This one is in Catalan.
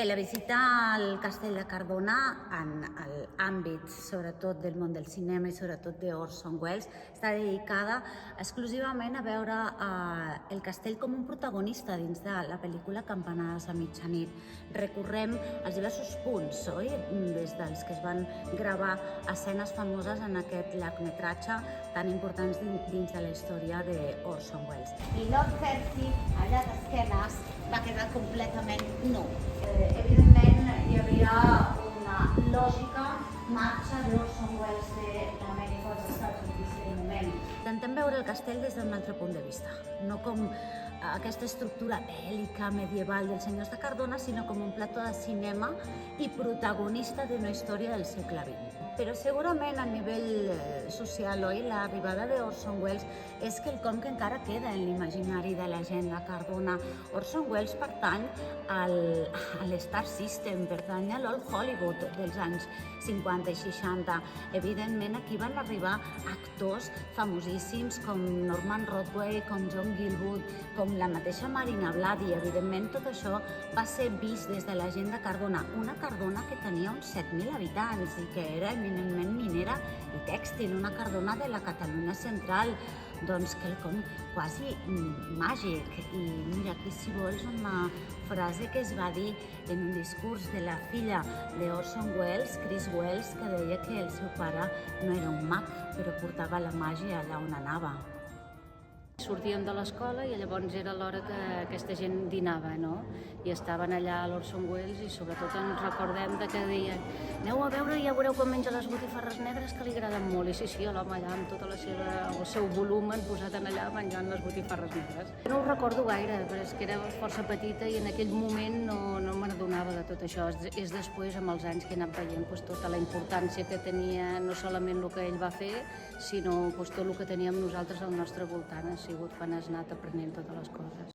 La visita al castell de Cardona en l'àmbit sobretot del món del cinema i sobretot d'Orson Welles està dedicada exclusivament a veure el castell com un protagonista dins de la pel·lícula Campanades a mitjanit. Recorrem els diversos punts, oi? Des dels que es van gravar escenes famoses en aquest llargmetratge tan importants dins de la història d'Orson Welles. I Lord Percy, allà d'esquenes, va quedar completament nu. Evidentment, hi havia una lògica marxa d'Orson Welles de l'Amèrica als Estats Units del moment. Intentem veure el castell des d'un altre punt de vista, no com aquesta estructura bèl·lica medieval dels senyors de Cardona, sinó com un plató de cinema i protagonista d'una història del segle XX. Però segurament a nivell social, oi, l'arribada d'Orson Welles és quelcom que encara queda en l'imaginari de la gent de Cardona. Orson Welles pertany a l'Star System, pertany a l'Old Hollywood dels anys 50 i 60. Evidentment, aquí van arribar actors famosíssims com Norman Rockwell, com John Gielgud, com la mateixa Marina Blady. Evidentment, tot això va ser vist des de la gent de Cardona. Una Cardona que tenia uns 7.000 habitants i que era eminentment minera i tèxtil, una Cardona de la Catalunya central, doncs quelcom quasi màgic. I mira, aquí si vols una frase que es va dir en un discurs de la filla d'Orson Welles, Chris Welles, que deia que el seu pare no era un mag, però portava la màgia allà on anava. Sortíem de l'escola i llavors era l'hora que aquesta gent dinava, no? I estaven allà a l'Orson Welles i sobretot ens recordem de que deien aneu a veure i ja veureu com menja les botifarres negres que li agraden molt. I sí, l'home allà amb tot el seu volum posat allà menjant les botifarres negres. No ho recordo gaire, però és que era força petita i en aquell moment no me n'adonava de tot això. És després, amb els anys, que he anat veient tota la importància que tenia no solament el que ell va fer, sinó tot el que teníem nosaltres al nostre voltant. Ha sigut quan has anat aprenent totes les coses.